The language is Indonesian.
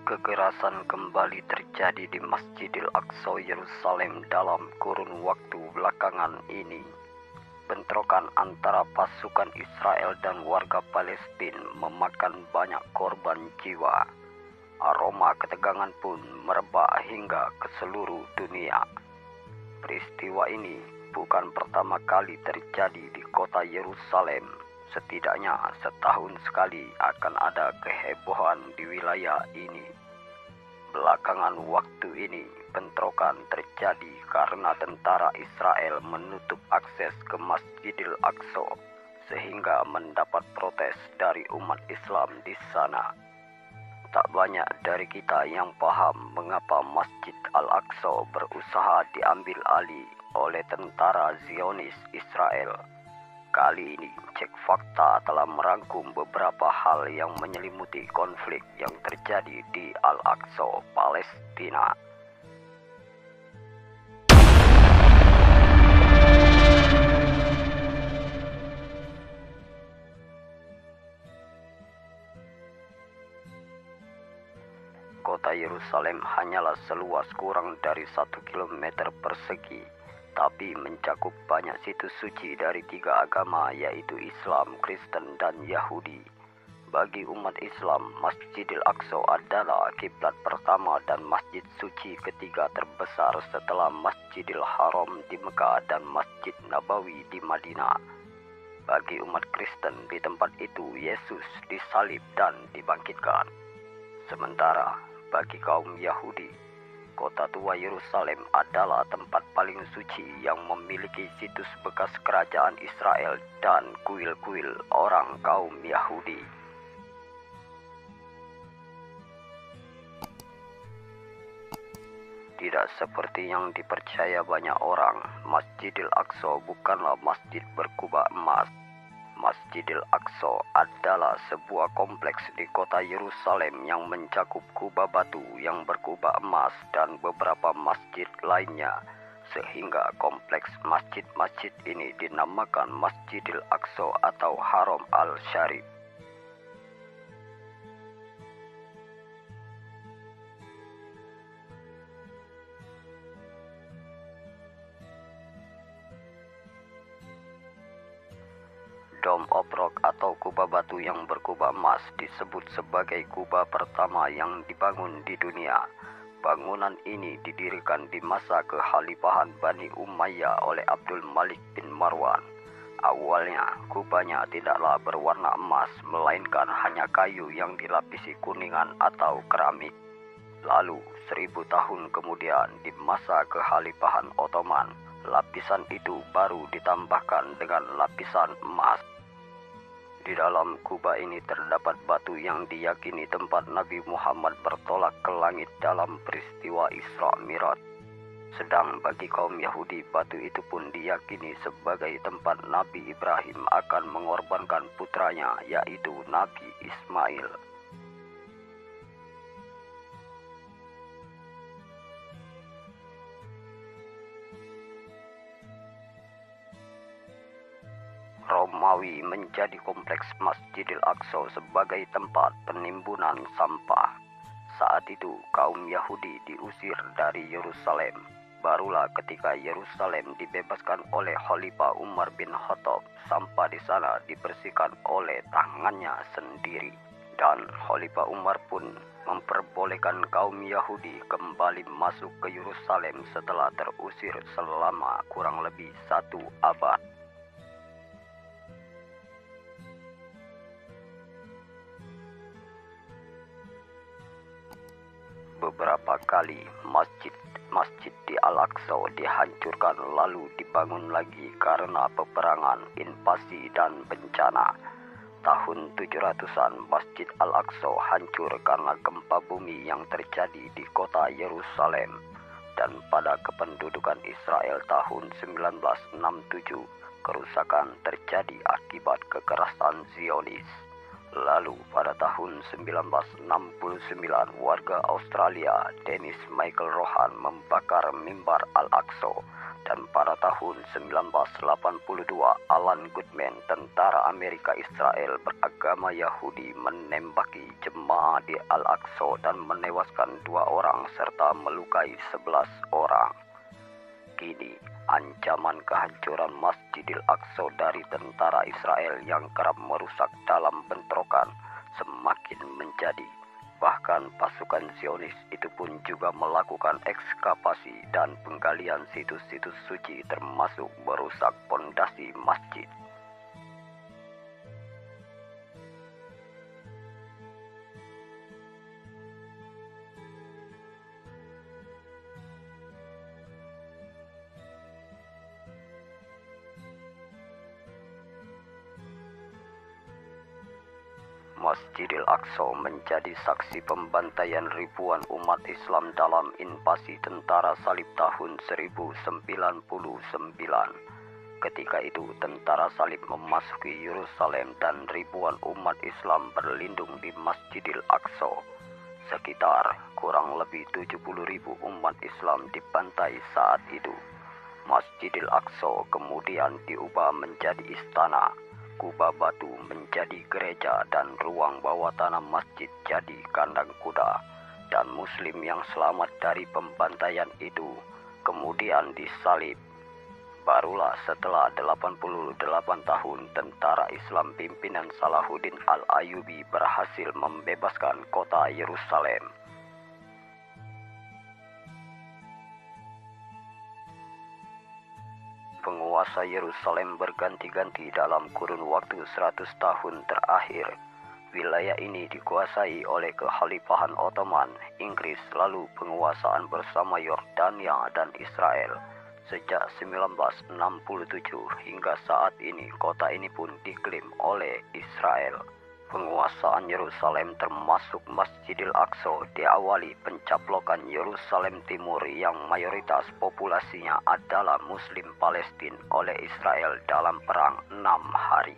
Kekerasan kembali terjadi di Masjidil Aqsa Yerusalem dalam kurun waktu belakangan ini. Bentrokan antara pasukan Israel dan warga Palestina memakan banyak korban jiwa. Aroma ketegangan pun merebak hingga ke seluruh dunia. Peristiwa ini bukan pertama kali terjadi di kota Yerusalem. Setidaknya setahun sekali akan ada kehebohan di wilayah ini. Belakangan waktu ini, bentrokan terjadi karena tentara Israel menutup akses ke Masjidil Aqsa, sehingga mendapat protes dari umat Islam di sana. Tak banyak dari kita yang paham mengapa Masjid Al-Aqsa berusaha diambil alih oleh tentara Zionis Israel. Kali ini, Cek Fakta telah merangkum beberapa hal yang menyelimuti konflik yang terjadi di Al-Aqsa, Palestina. Kota Yerusalem hanyalah seluas kurang dari 1 kilometer persegi, tapi mencakup banyak situs suci dari 3 agama, yaitu Islam, Kristen, dan Yahudi. Bagi umat Islam, Masjidil Aqsa adalah kiblat pertama dan masjid suci ketiga terbesar setelah Masjidil Haram di Mekah dan Masjid Nabawi di Madinah. Bagi umat Kristen, di tempat itu Yesus disalib dan dibangkitkan. Sementara bagi kaum Yahudi, Kota Tua Yerusalem adalah tempat paling suci yang memiliki situs bekas kerajaan Israel dan kuil-kuil orang kaum Yahudi. Tidak seperti yang dipercaya banyak orang, Masjidil Aqsa bukanlah masjid berkubah emas. Masjidil Aqsa adalah sebuah kompleks di kota Yerusalem yang mencakup kubah batu yang berkubah emas dan beberapa masjid lainnya, sehingga kompleks masjid-masjid ini dinamakan Masjidil Aqsa atau Haram al-Syarif. Dome of Rock atau kubah batu yang berkubah emas disebut sebagai kubah pertama yang dibangun di dunia. Bangunan ini didirikan di masa kekhalifahan Bani Umayyah oleh Abdul Malik bin Marwan. Awalnya, kubahnya tidaklah berwarna emas, melainkan hanya kayu yang dilapisi kuningan atau keramik. Lalu, 1000 tahun kemudian, di masa kekhalifahan Ottoman, lapisan itu baru ditambahkan dengan lapisan emas. Di dalam kubah ini terdapat batu yang diyakini tempat Nabi Muhammad bertolak ke langit dalam peristiwa Isra Mi'raj. Sedang bagi kaum Yahudi, batu itu pun diyakini sebagai tempat Nabi Ibrahim akan mengorbankan putranya, yaitu Nabi Ismail. Romawi menjadi kompleks Masjidil Aqsa sebagai tempat penimbunan sampah. Saat itu kaum Yahudi diusir dari Yerusalem. Barulah ketika Yerusalem dibebaskan oleh Khalifah Umar bin Khattab, sampah di sana dibersihkan oleh tangannya sendiri. Dan Khalifah Umar pun memperbolehkan kaum Yahudi kembali masuk ke Yerusalem setelah terusir selama kurang lebih 1 abad. Beberapa kali masjid di Al-Aqsa dihancurkan lalu dibangun lagi karena peperangan, invasi, dan bencana. Tahun 700-an Masjid Al-Aqsa hancur karena gempa bumi yang terjadi di kota Yerusalem. Dan pada kependudukan Israel tahun 1967, kerusakan terjadi akibat kekerasan Zionis. Lalu pada tahun 1969 warga Australia Dennis Michael Rohan membakar mimbar Al-Aqsa, dan pada tahun 1982 Alan Goodman, tentara Amerika Israel beragama Yahudi, menembaki jemaah di Al-Aqsa dan menewaskan 2 orang serta melukai 11 orang. Kini ancaman kehancuran Masjidil Aqsa dari tentara Israel yang kerap merusak dalam bentrokan semakin menjadi. Bahkan pasukan Zionis itu pun juga melakukan ekskavasi dan penggalian situs-situs suci, termasuk merusak pondasi masjid. Masjidil Aqsa menjadi saksi pembantaian ribuan umat Islam dalam invasi tentara salib tahun 1099. Ketika itu tentara salib memasuki Yerusalem dan ribuan umat Islam berlindung di Masjidil Aqsa. Sekitar kurang lebih 70.000 umat Islam dibantai saat itu. Masjidil Aqsa kemudian diubah menjadi istana, kubah batu menjadi gereja, dan ruang bawah tanah masjid jadi kandang kuda. Dan Muslim yang selamat dari pembantaian itu kemudian disalib. Barulah setelah 88 tahun tentara Islam pimpinan Salahuddin Al-Ayyubi berhasil membebaskan kota Yerusalem. Penguasa Yerusalem berganti-ganti dalam kurun waktu 100 tahun terakhir. Wilayah ini dikuasai oleh Kekhalifahan Ottoman, Inggris, lalu penguasaan bersama Yordania dan Israel. Sejak 1967 hingga saat ini kota ini pun diklaim oleh Israel. Penguasaan Yerusalem termasuk Masjidil Aqsa diawali pencaplokan Yerusalem Timur yang mayoritas populasinya adalah Muslim Palestina oleh Israel dalam perang 6 hari.